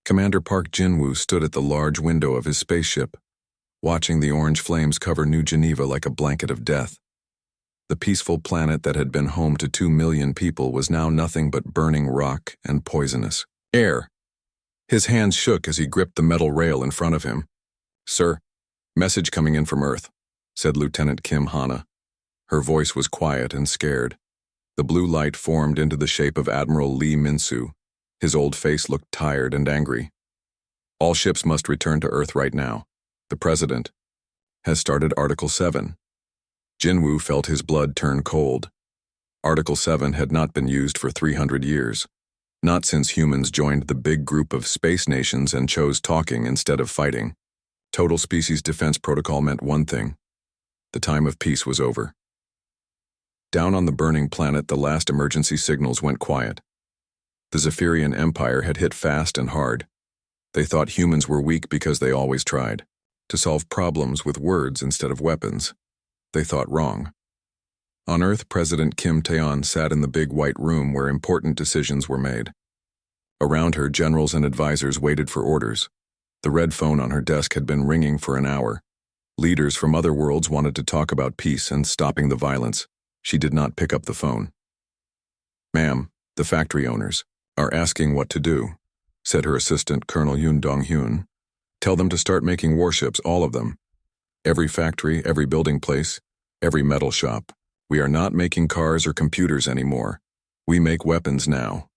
Commander Park Jin-woo stood at the large window of his spaceship, watching the orange flames cover New Geneva like a blanket of death. The peaceful planet that had been home to 2 million people was now nothing but burning rock and poisonous air. His hands shook as he gripped the metal rail in front of him. "Sir, message coming in from Earth," said Lieutenant Kim Hana. Her voice was quiet and scared. The blue light formed into the shape of Admiral Lee Min-soo. His old face looked tired and angry. "All ships must return to Earth right now. The President has started Article 7. Jin-woo felt his blood turn cold. Article 7 had not been used for 300 years. Not since humans joined the big group of space nations and chose talking instead of fighting. Total Species Defense Protocol meant one thing. The time of peace was over. Down on the burning planet, the last emergency signals went quiet. The Zephyrian Empire had hit fast and hard. They thought humans were weak because they always tried to solve problems with words instead of weapons. They thought wrong. On Earth, President Kim Tae-on sat in the big white room where important decisions were made. Around her, generals and advisors waited for orders. The red phone on her desk had been ringing for an hour. Leaders from other worlds wanted to talk about peace and stopping the violence. She did not pick up the phone. "Ma'am, the factory owners are asking what to do," said her assistant, Colonel Yoon Dong-hyun. "Tell them to start making warships, all of them. Every factory, every building place, every metal shop. We are not making cars or computers anymore. We make weapons now."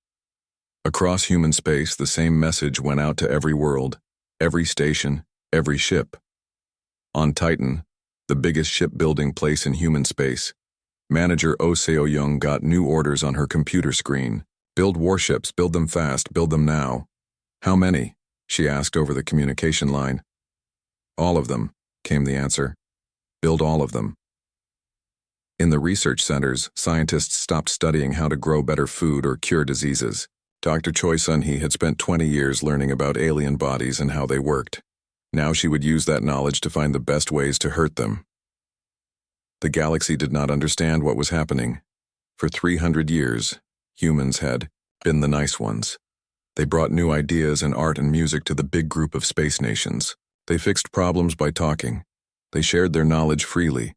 Across human space, the same message went out to every world, every station, every ship. On Titan, the biggest shipbuilding place in human space, Manager Oh Seo-young got new orders on her computer screen. "Build warships, build them fast, build them now." "How many?" she asked over the communication line. "All of them," came the answer. "Build all of them." In the research centers, scientists stopped studying how to grow better food or cure diseases. Dr. Choi Sun-hee had spent 20 years learning about alien bodies and how they worked. Now she would use that knowledge to find the best ways to hurt them. The galaxy did not understand what was happening. For 300 years, humans had been the nice ones. They brought new ideas and art and music to the big group of space nations. They fixed problems by talking. They shared their knowledge freely.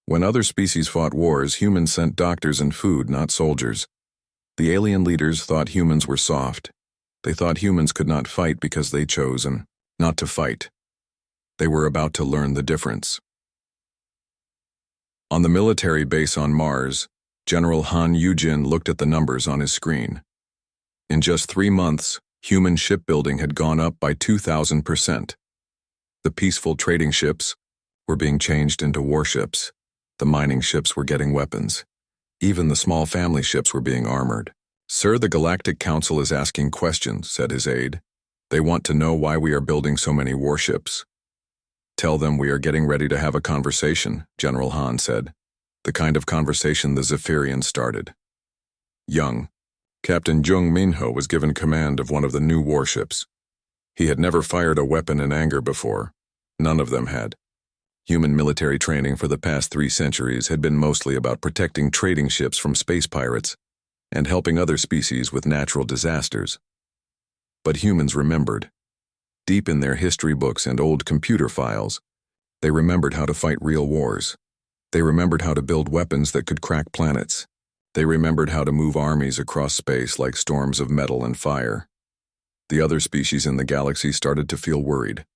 When other species fought wars, humans sent doctors and food, not soldiers. The alien leaders thought humans were soft. They thought humans could not fight because they chose not to fight. They were about to learn the difference. On the military base on Mars, General Han Yujin looked at the numbers on his screen. In just 3 months, human shipbuilding had gone up by 2,000%. The peaceful trading ships were being changed into warships. The mining ships were getting weapons. Even the small family ships were being armored. "Sir, the Galactic Council is asking questions," said his aide. "They want to know why we are building so many warships." "Tell them we are getting ready to have a conversation," General Han said. The kind of conversation the Zephyrians started. Young, Captain Jung Minho was given command of one of the new warships. He had never fired a weapon in anger before. None of them had. Human military training for the past 3 centuries had been mostly about protecting trading ships from space pirates and helping other species with natural disasters. But humans remembered. Deep in their history books and old computer files, they remembered how to fight real wars. They remembered how to build weapons that could crack planets. They remembered how to move armies across space like storms of metal and fire. The other species in the galaxy started to feel worried.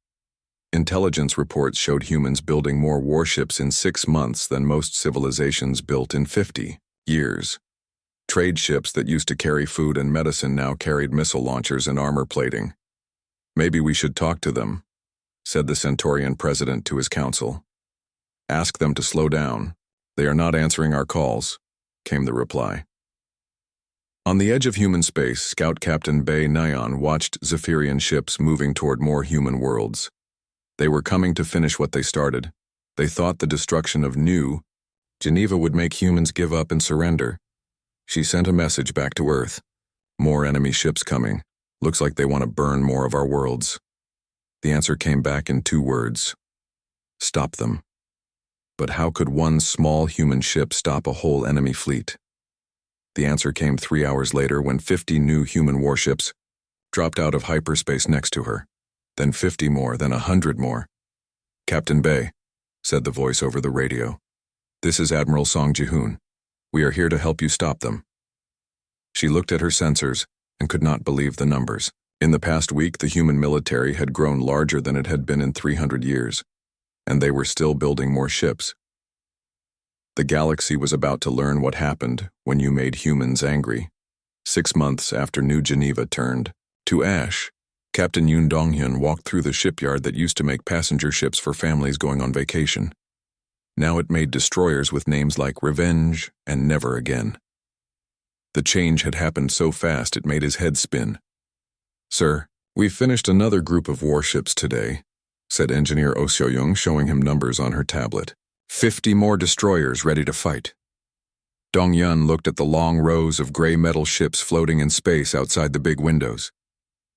Intelligence reports showed humans building more warships in 6 months than most civilizations built in 50 years. Trade ships that used to carry food and medicine now carried missile launchers and armor plating. "Maybe we should talk to them," said the Centaurian president to his council. "Ask them to slow down. They are not answering our calls," came the reply. On the edge of human space, Scout Captain Bae Nyan watched Zephyrian ships moving toward more human worlds. They were coming to finish what they started. They thought the destruction of New Geneva would make humans give up and surrender. She sent a message back to Earth. "More enemy ships coming. Looks like they want to burn more of our worlds." The answer came back in 2 words. "Stop them." But how could one small human ship stop a whole enemy fleet? The answer came 3 hours later when 50 new human warships dropped out of hyperspace next to her. Then 50 more, then 100 more. "Captain Bay," said the voice over the radio. "This is Admiral Song Ji-hoon. We are here to help you stop them." She looked at her sensors and could not believe the numbers. In the past week, the human military had grown larger than it had been in 300 years, and they were still building more ships. The galaxy was about to learn what happened when you made humans angry. 6 months after New Geneva turned to ash, Captain Yoon Dong-hyun walked through the shipyard that used to make passenger ships for families going on vacation. Now it made destroyers with names like Revenge and Never Again. The change had happened so fast it made his head spin. "Sir, we've finished another group of warships today," said Engineer Oh Seo-young, showing him numbers on her tablet. 50 more destroyers ready to fight. Dong-hyun looked at the long rows of gray metal ships floating in space outside the big windows.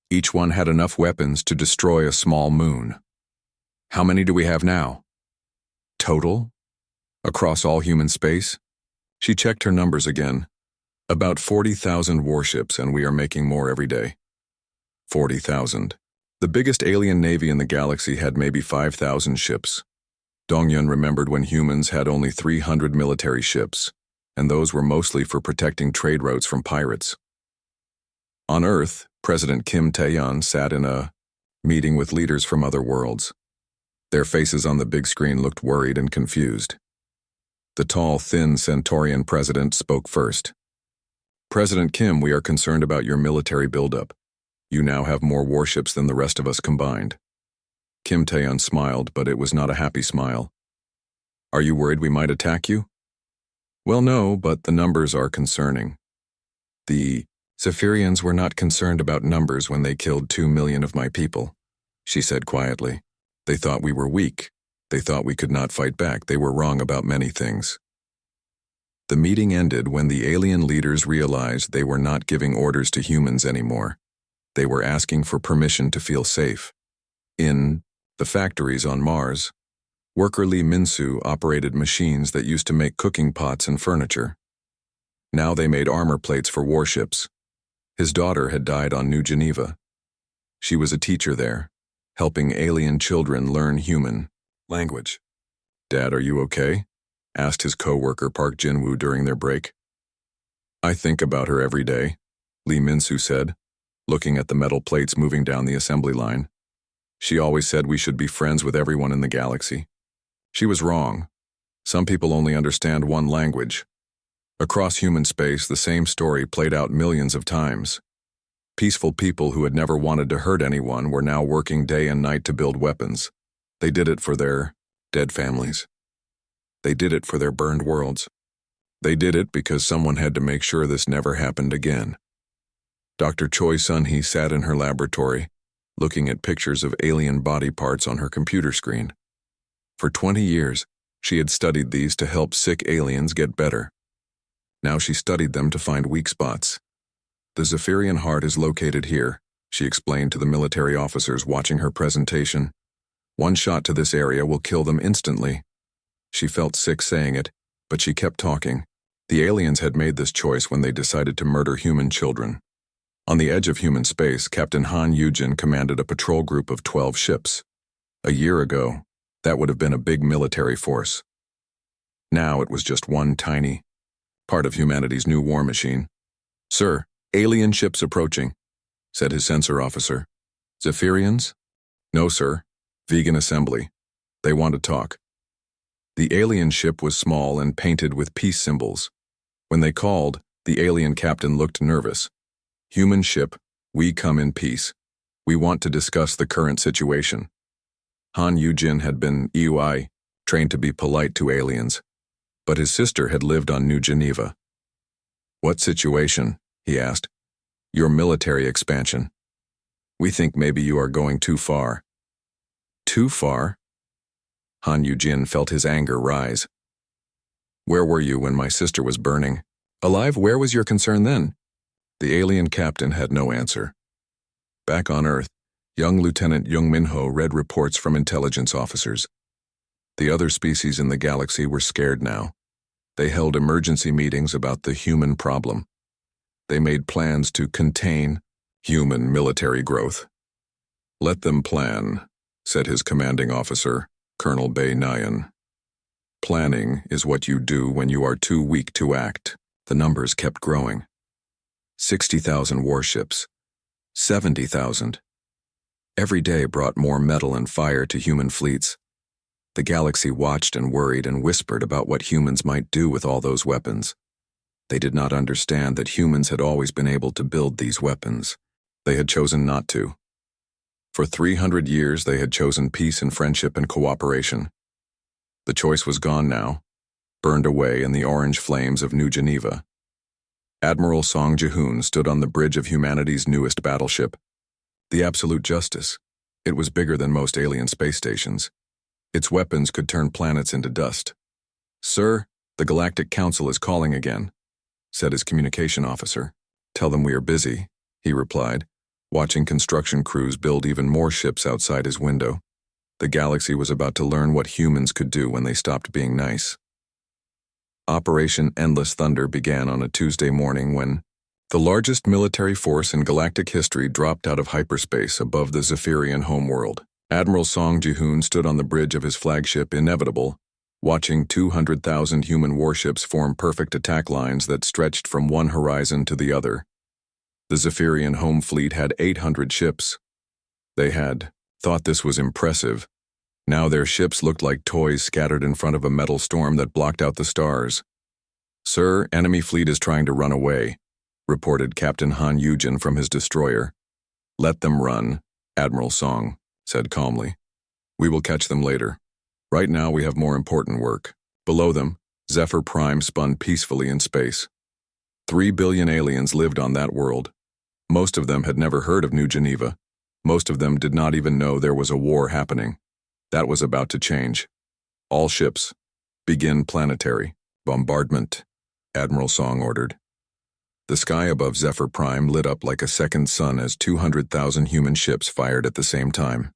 Each one had enough weapons to destroy a small moon. "How many do we have now?" "Total? Across all human space?" She checked her numbers again. "About 40,000 warships, and we are making more every day." 40,000. The biggest alien navy in the galaxy had maybe 5,000 ships. Dong-hyun remembered when humans had only 300 military ships, and those were mostly for protecting trade routes from pirates. On Earth, President Kim Tae-yeon sat in a meeting with leaders from other worlds. Their faces on the big screen looked worried and confused. The tall, thin Centaurian president spoke first. "President Kim, we are concerned about your military buildup. You now have more warships than the rest of us combined." Kim Tae-yeon smiled, but it was not a happy smile. "Are you worried we might attack you?" "Well, no, but the numbers are concerning. The Zephyrians were not concerned about numbers when they killed 2 million of my people," she said quietly. "They thought we were weak. They thought we could not fight back. They were wrong about many things." The meeting ended when the alien leaders realized they were not giving orders to humans anymore. They were asking for permission to feel safe. In the factories on Mars, worker Lee Min-soo operated machines that used to make cooking pots and furniture. Now they made armor plates for warships. His daughter had died on New Geneva. She was a teacher there, helping alien children learn human language. "Dad, are you okay?" asked his co-worker Park Jin-woo during their break. "I think about her every day," Lee Min-soo said, looking at the metal plates moving down the assembly line. "She always said we should be friends with everyone in the galaxy. She was wrong. Some people only understand one language." Across human space, the same story played out millions of times. Peaceful people who had never wanted to hurt anyone were now working day and night to build weapons. They did it for their dead families. They did it for their burned worlds. They did it because someone had to make sure this never happened again. Dr. Choi Sun-hee sat in her laboratory, looking at pictures of alien body parts on her computer screen. For 20 years, she had studied these to help sick aliens get better. Now she studied them to find weak spots. "The Zephyrian heart is located here," she explained to the military officers watching her presentation. "One shot to this area will kill them instantly." She felt sick saying it, but she kept talking. The aliens had made this choice when they decided to murder human children. On the edge of human space, Captain Han Yoo-jin commanded a patrol group of 12 ships. A year ago, that would have been a big military force. Now it was just one tiny part of humanity's new war machine. "Sir, alien ships approaching," said his sensor officer. "Zephyrians?" "No, sir. Vegan assembly. They want to talk." The alien ship was small and painted with peace symbols. When they called, the alien captain looked nervous. "Human ship, we come in peace. We want to discuss the current situation." Han Yoo-jin had been EUI, trained to be polite to aliens, but his sister had lived on New Geneva. "What situation?" he asked. "Your military expansion. We think maybe you are going too far." "Too far?" Han Yoo-jin felt his anger rise. "Where were you when my sister was burning? Alive, where was your concern then?" The alien captain had no answer. Back on Earth, young Lieutenant Jung Min-ho read reports from intelligence officers. The other species in the galaxy were scared now. They held emergency meetings about the human problem. They made plans to contain Human military growth. Let them plan, said his commanding officer, Colonel Bay Nyan. Planning is what you do when you are too weak to act. The numbers kept growing. 60,000 warships. 70,000. Every day brought more metal and fire to human fleets. The galaxy watched and worried and whispered about what humans might do with all those weapons. They did not understand that humans had always been able to build these weapons. They had chosen not to. For 300 years they had chosen peace and friendship and cooperation. The choice was gone now, burned away in the orange flames of New Geneva. Admiral Song Ji-hoon stood on the bridge of humanity's newest battleship. The Absolute Justice. It was bigger than most alien space stations. Its weapons could turn planets into dust. "Sir, the Galactic Council is calling again," said his communication officer. "Tell them we are busy," he replied, watching construction crews build even more ships outside his window. The galaxy was about to learn what humans could do when they stopped being nice. Operation Endless Thunder began on a Tuesday morning when the largest military force in galactic history dropped out of hyperspace above the Zephyrian homeworld. Admiral Song Ji-hoon stood on the bridge of his flagship Inevitable, watching 200,000 human warships form perfect attack lines that stretched from one horizon to the other. The Zephyrian home fleet had 800 ships. They had thought this was impressive. Now their ships looked like toys scattered in front of a metal storm that blocked out the stars. "Sir, enemy fleet is trying to run away," reported Captain Han Yujin from his destroyer. "Let them run," Admiral Song said calmly. "We will catch them later. Right now we have more important work." Below them, Zephyr Prime spun peacefully in space. 3 billion aliens lived on that world. Most of them had never heard of New Geneva. Most of them did not even know there was a war happening. That was about to change. "All ships, begin planetary bombardment," Admiral Song ordered. The sky above Zephyr Prime lit up like a second sun as 200,000 human ships fired at the same time.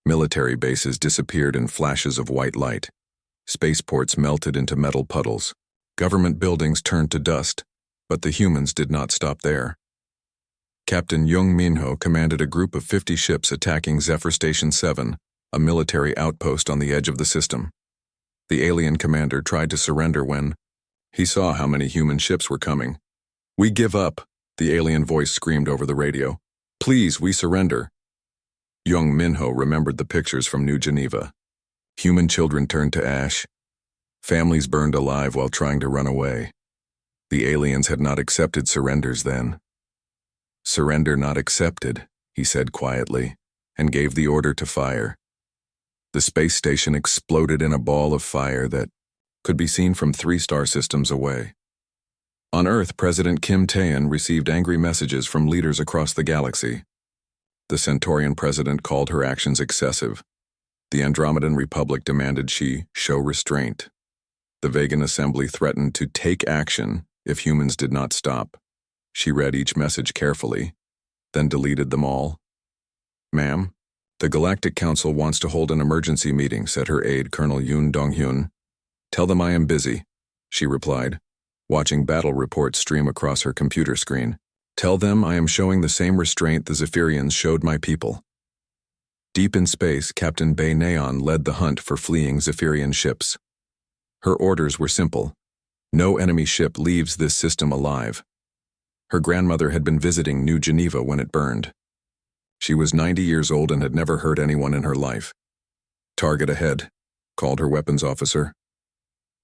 Military bases disappeared in flashes of white light. Spaceports melted into metal puddles. Government buildings turned to dust, but the humans did not stop there. Captain Jung Minho commanded a group of 50 ships attacking Zephyr Station 7, a military outpost on the edge of the system. The alien commander tried to surrender when he saw how many human ships were coming. "We give up," the alien voice screamed over the radio. "Please, we surrender." Jung Minho remembered the pictures from New Geneva. Human children turned to ash. Families burned alive while trying to run away. The aliens had not accepted surrenders then. "Surrender not accepted," he said quietly, and gave the order to fire. The space station exploded in a ball of fire that could be seen from 3 star systems away. On Earth, President Kim Tae-in received angry messages from leaders across the galaxy. The Centaurian president called her actions excessive. The Andromedan Republic demanded she show restraint. The Vegan Assembly threatened to take action if humans did not stop. She read each message carefully, then deleted them all. "Ma'am, the Galactic Council wants to hold an emergency meeting," said her aide, Colonel Yoon Dong-hyun. "Tell them I am busy," she replied, watching battle reports stream across her computer screen. "Tell them I am showing the same restraint the Zephyrians showed my people." Deep in space, Captain Bay Neon led the hunt for fleeing Zephyrian ships. Her orders were simple. No enemy ship leaves this system alive. Her grandmother had been visiting New Geneva when it burned. She was 90 years old and had never hurt anyone in her life. "Target ahead," called her weapons officer.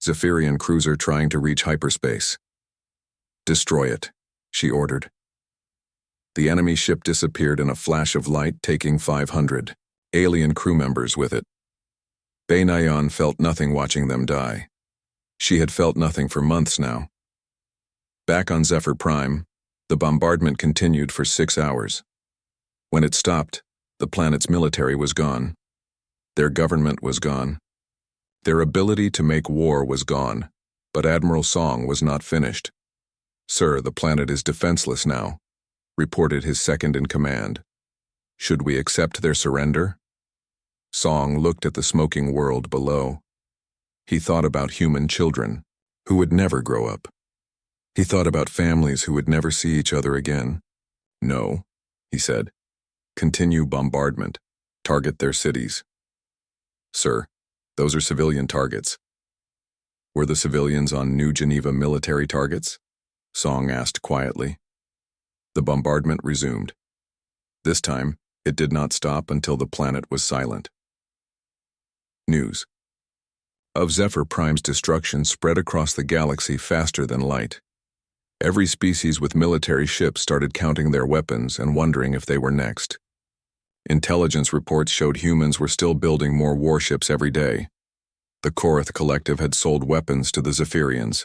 "Zephyrian cruiser trying to reach hyperspace." "Destroy it," she ordered. The enemy ship disappeared in a flash of light, taking 500 alien crew members with it. Bay Nayan felt nothing watching them die. She had felt nothing for months now. Back on Zephyr Prime, the bombardment continued for 6 hours. When it stopped, the planet's military was gone. Their government was gone. Their ability to make war was gone, but Admiral Song was not finished. "Sir, the planet is defenseless now," reported his second-in-command. "Should we accept their surrender?" Song looked at the smoking world below. He thought about human children, who would never grow up. He thought about families who would never see each other again. "No," he said. Continue bombardment. Target their cities. Sir, those are civilian targets. Were the civilians on New Geneva military targets? Song asked quietly. The bombardment resumed. This time, it did not stop until the planet was silent. News of Zephyr Prime's destruction spread across the galaxy faster than light. Every species with military ships started counting their weapons and wondering if they were next. Intelligence reports showed humans were still building more warships every day. The Korath Collective had sold weapons to the Zephyrians.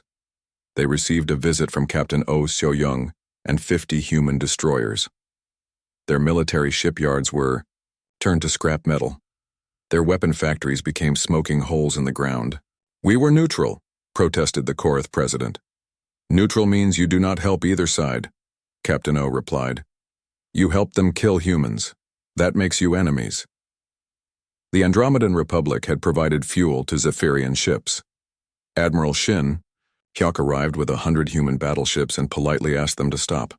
They received a visit from Captain Oh Seo-young and 50 human destroyers. Their military shipyards were turned to scrap metal. Their weapon factories became smoking holes in the ground. We were neutral, protested the Korath president. Neutral means you do not help either side, Captain O replied. You help them kill humans. That makes you enemies. The Andromedan Republic had provided fuel to Zephyrian ships. Admiral Shin Hyuk arrived with 100 human battleships and politely asked them to stop.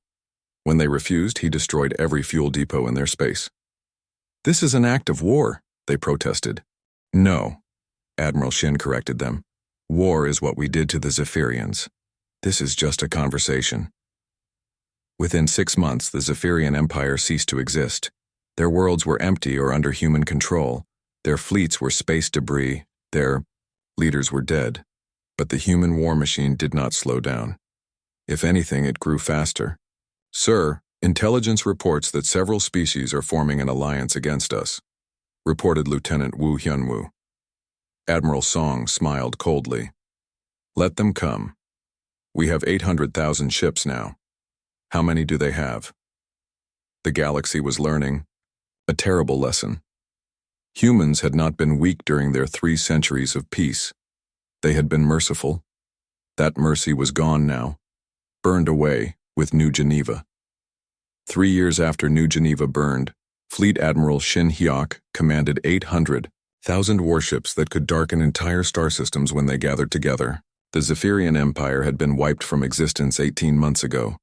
When they refused, he destroyed every fuel depot in their space. This is an act of war, they protested. No, Admiral Shin corrected them. War is what we did to the Zephyrians. This is just a conversation. Within 6 months, the Zephyrian Empire ceased to exist. Their worlds were empty or under human control. Their fleets were space debris. Their leaders were dead. But the human war machine did not slow down. If anything, it grew faster. Sir, intelligence reports that several species are forming an alliance against us, reported Lieutenant Woo Hyun-woo. Admiral Song smiled coldly. Let them come. We have 800,000 ships now. How many do they have? The galaxy was learning a terrible lesson. Humans had not been weak during their 3 centuries of peace. They had been merciful. That mercy was gone now, burned away with New Geneva. 3 years after New Geneva burned, Fleet Admiral Shin Hyuk commanded 800,000 warships that could darken entire star systems when they gathered together. The Zephyrian Empire had been wiped from existence 18 months ago,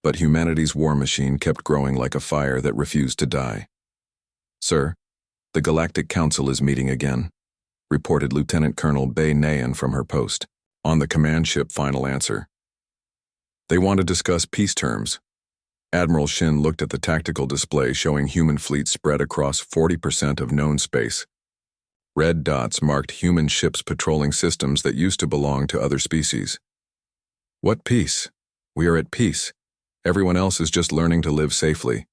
but humanity's war machine kept growing like a fire that refused to die. Sir, the Galactic Council is meeting again, reported Lieutenant Colonel Bae Nayan from her post. On the command ship, final answer. They want to discuss peace terms. Admiral Shin looked at the tactical display showing human fleets spread across 40% of known space. Red dots marked human ships patrolling systems that used to belong to other species. What peace? We are at peace. Everyone else is just learning to live safely.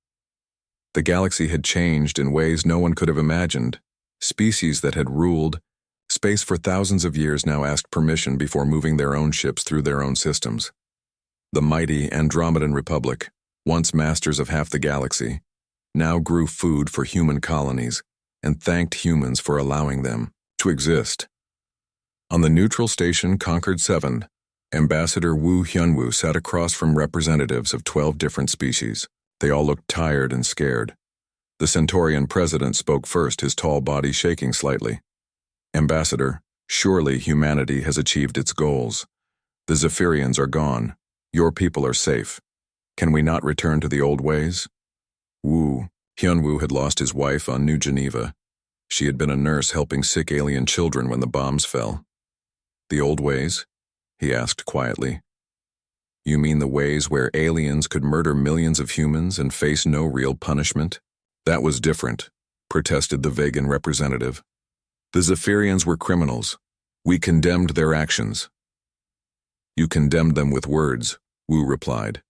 The galaxy had changed in ways no one could have imagined. Species that had ruled space for thousands of years now asked permission before moving their own ships through their own systems. The mighty Andromedan Republic, once masters of half the galaxy, now grew food for human colonies and thanked humans for allowing them to exist. On the neutral station Concord 7, Ambassador Woo Hyun-woo sat across from representatives of 12 different species. They all looked tired and scared. The Centaurian president spoke first, his tall body shaking slightly. Ambassador, surely humanity has achieved its goals. The Zephyrians are gone. Your people are safe. Can we not return to the old ways? Hyun-woo had lost his wife on New Geneva. She had been a nurse helping sick alien children when the bombs fell. The old ways? He asked quietly. You mean the ways where aliens could murder millions of humans and face no real punishment? That was different, protested the Vegan representative. The Zephyrians were criminals. We condemned their actions. You condemned them with words, Wu replied.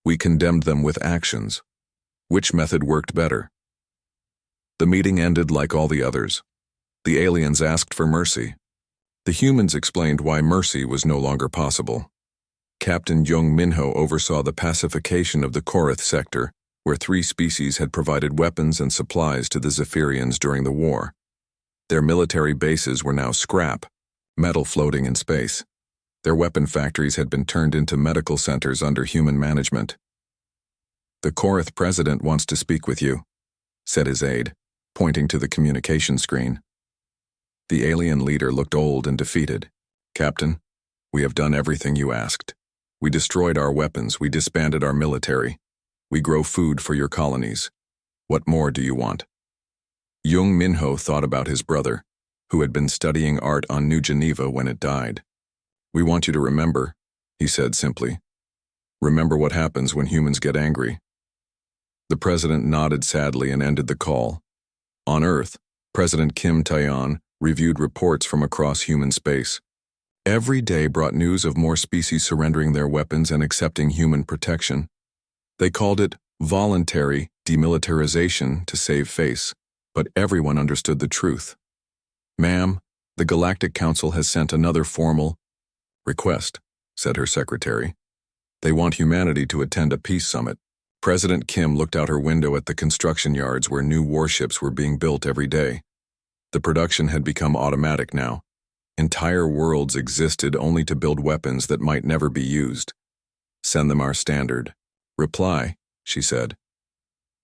We condemned them with actions. Which method worked better? The meeting ended like all the others. The aliens asked for mercy. The humans explained why mercy was no longer possible. Captain Jung Minho oversaw the pacification of the Korath sector, where 3 species had provided weapons and supplies to the Zephyrians during the war. Their military bases were now scrap, metal floating in space. Their weapon factories had been turned into medical centers under human management. The Korath president wants to speak with you, said his aide, pointing to the communication screen. The alien leader looked old and defeated. Captain, we have done everything you asked. We destroyed our weapons, we disbanded our military. We grow food for your colonies. What more do you want? Jung Minho thought about his brother, who had been studying art on New Geneva when it died. We want you to remember, he said simply. Remember what happens when humans get angry. The president nodded sadly and ended the call. On Earth, President Kim Tae-yeon reviewed reports from across human space. Every day brought news of more species surrendering their weapons and accepting human protection. They called it voluntary demilitarization to save face, but everyone understood the truth. Ma'am, the Galactic Council has sent another formal request, said her secretary. They want humanity to attend a peace summit. President Kim looked out her window at the construction yards where new warships were being built every day. The production had become automatic now. Entire worlds existed only to build weapons that might never be used. Send them our standard. Reply, she said.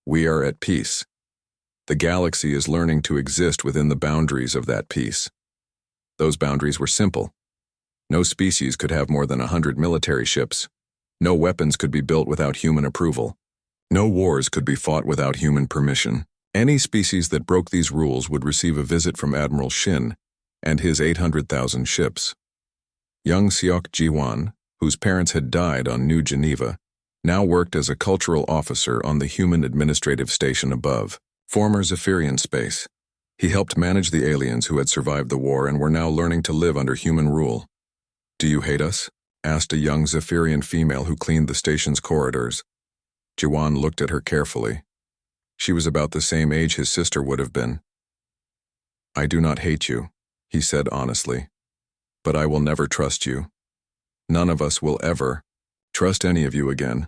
We are at peace. The galaxy is learning to exist within the boundaries of that peace. Those boundaries were simple. No species could have more than 100 military ships. No weapons could be built without human approval. No wars could be fought without human permission. Any species that broke these rules would receive a visit from Admiral Shin and his 800,000 ships. Young Seok Ji-won, whose parents had died on New Geneva, now worked as a cultural officer on the human administrative station above, former Zephyrian space. He helped manage the aliens who had survived the war and were now learning to live under human rule. Do you hate us? Asked a young Zephyrian female who cleaned the station's corridors. Ji-won looked at her carefully. She was about the same age his sister would have been. I do not hate you, he said honestly, but I will never trust you. None of us will ever trust any of you again.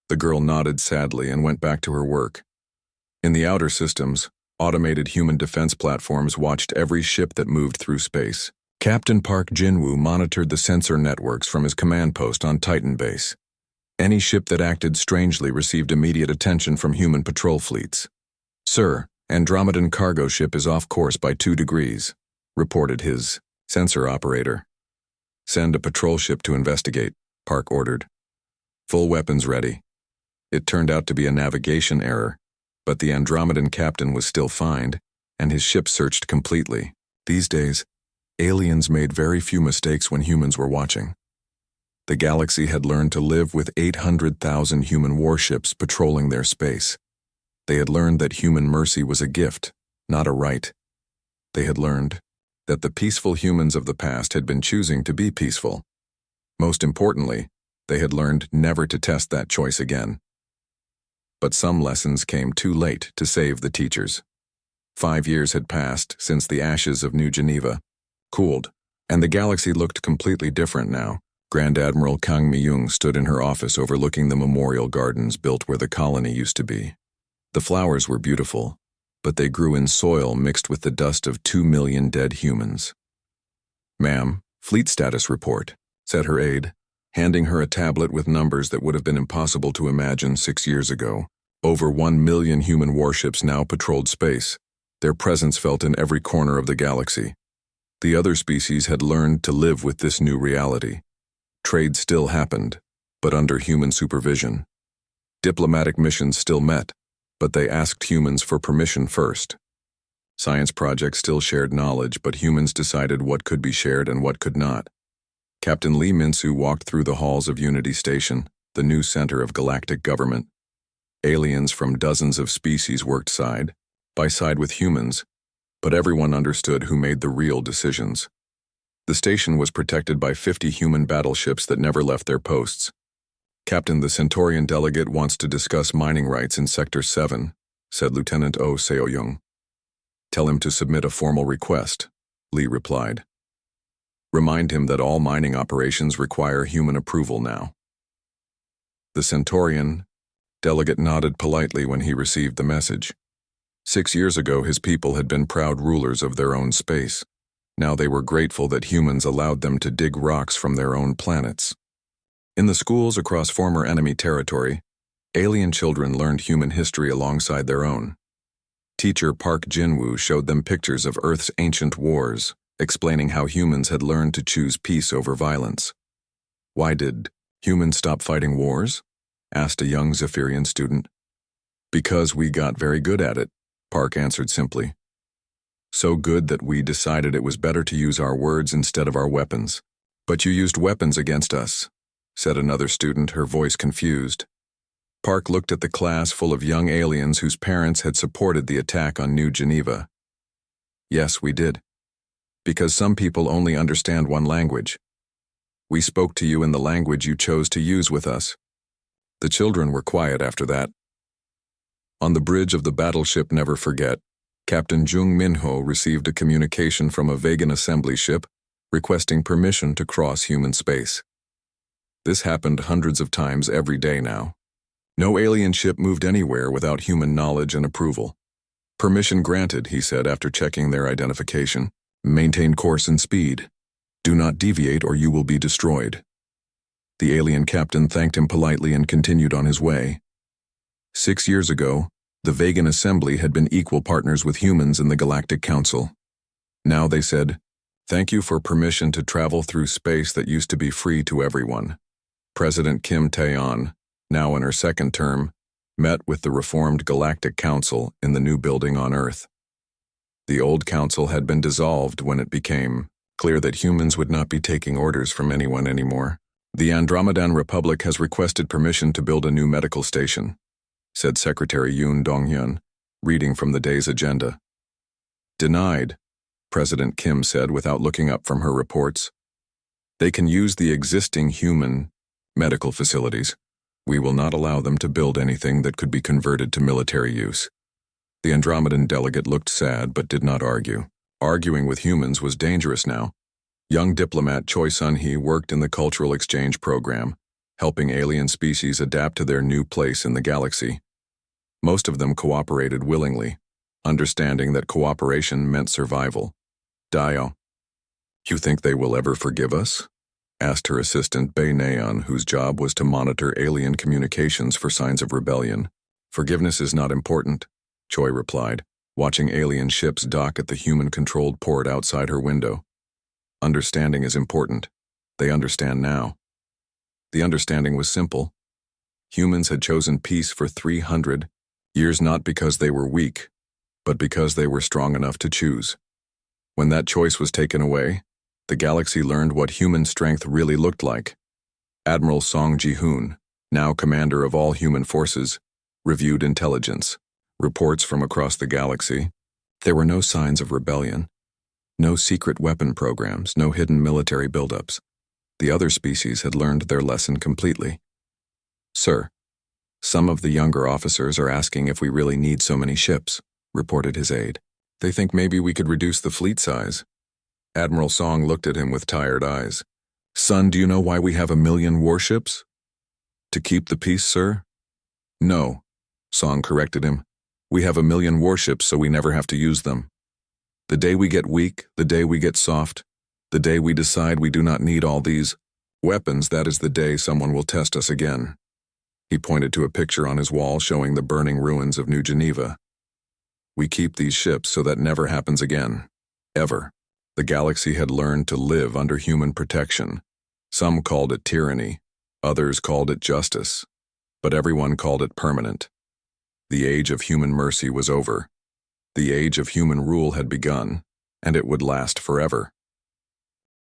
The girl nodded sadly and went back to her work. In the outer systems, automated human defense platforms watched every ship that moved through space. Captain Park Jin-woo monitored the sensor networks from his command post on Titan Base. Any ship that acted strangely received immediate attention from human patrol fleets. Sir, Andromedan cargo ship is off course by 2 degrees, reported his sensor operator. Send a patrol ship to investigate, Park ordered. Full weapons ready. It turned out to be a navigation error, but the Andromedan captain was still fined, and his ship searched completely. These days, aliens made very few mistakes when humans were watching. The galaxy had learned to live with 800,000 human warships patrolling their space. They had learned that human mercy was a gift, not a right. They had learned that the peaceful humans of the past had been choosing to be peaceful. Most importantly, they had learned never to test that choice again. But some lessons came too late to save the teachers. 5 years had passed since the ashes of New Geneva cooled, and the galaxy looked completely different now. Grand Admiral Kang Mi-young stood in her office overlooking the memorial gardens built where the colony used to be. The flowers were beautiful, but they grew in soil mixed with the dust of 2 million dead humans. Ma'am, fleet status report, said her aide, handing her a tablet with numbers that would have been impossible to imagine 6 years ago. Over 1 million human warships now patrolled space, their presence felt in every corner of the galaxy. The other species had learned to live with this new reality. Trade still happened, but under human supervision. Diplomatic missions still met, but they asked humans for permission first. Science projects still shared knowledge, but humans decided what could be shared and what could not. Captain Lee Min-soo walked through the halls of Unity Station, the new center of galactic government. Aliens from dozens of species worked side by side with humans, but everyone understood who made the real decisions. The station was protected by 50 human battleships that never left their posts. Captain, the Centaurian delegate wants to discuss mining rights in Sector 7, said Lieutenant Oh Seo-young. Tell him to submit a formal request, Lee replied. Remind him that all mining operations require human approval now. The Centaurian delegate nodded politely when he received the message. 6 years ago, his people had been proud rulers of their own space. Now they were grateful that humans allowed them to dig rocks from their own planets. In the schools across former enemy territory, alien children learned human history alongside their own. Teacher Park Jin-woo showed them pictures of Earth's ancient wars, explaining how humans had learned to choose peace over violence. Why did humans stop fighting wars? asked a young Zephyrian student. Because we got very good at it, Park answered simply. So good that we decided it was better to use our words instead of our weapons. But you used weapons against us, said another student, her voice confused. Park looked at the class full of young aliens whose parents had supported the attack on New Geneva. Yes, we did. Because some people only understand one language. We spoke to you in the language you chose to use with us. The children were quiet after that. On the bridge of the battleship Never Forget, Captain Jung Minho received a communication from a Vegan assembly ship requesting permission to cross human space. This happened hundreds of times every day now. No alien ship moved anywhere without human knowledge and approval. Permission granted, he said after checking their identification. Maintain course and speed. Do not deviate or you will be destroyed. The alien captain thanked him politely and continued on his way. 6 years ago, the Vegan Assembly had been equal partners with humans in the Galactic Council. Now they said, "Thank you for permission to travel through space that used to be free to everyone." President Kim Tae-on, now in her second term, met with the reformed Galactic Council in the new building on Earth. The old council had been dissolved when it became clear that humans would not be taking orders from anyone anymore. The Andromedan Republic has requested permission to build a new medical station, said Secretary Yoon Dong-hyun, reading from the day's agenda. Denied, President Kim said without looking up from her reports. They can use the existing human medical facilities. We will not allow them to build anything that could be converted to military use. The Andromedan delegate looked sad but did not argue. Arguing with humans was dangerous now. Young diplomat Choi Sun-hee worked in the cultural exchange program, helping alien species adapt to their new place in the galaxy. Most of them cooperated willingly, understanding that cooperation meant survival. Dio, you think they will ever forgive us? Asked her assistant Bae Naeon, whose job was to monitor alien communications for signs of rebellion. Forgiveness is not important, Choi replied, watching alien ships dock at the human-controlled port outside her window. Understanding is important. They understand now. The understanding was simple. Humans had chosen peace for 300 years not because they were weak, but because they were strong enough to choose. When that choice was taken away, the galaxy learned what human strength really looked like. Admiral Song Ji-hoon, now commander of all human forces, reviewed intelligence. Reports from across the galaxy. There were no signs of rebellion. No secret weapon programs, no hidden military buildups. The other species had learned their lesson completely. Sir, some of the younger officers are asking if we really need so many ships, reported his aide. They think maybe we could reduce the fleet size. Admiral Song looked at him with tired eyes. Son, do you know why we have 1 million warships? To keep the peace, sir? No, Song corrected him. We have 1 million warships so we never have to use them. The day we get weak, the day we get soft, the day we decide we do not need all these weapons, that is the day someone will test us again. He pointed to a picture on his wall showing the burning ruins of New Geneva. We keep these ships so that never happens again. Ever. The galaxy had learned to live under human protection. Some called it tyranny, others called it justice, but everyone called it permanent. The age of human mercy was over. The age of human rule had begun, and it would last forever.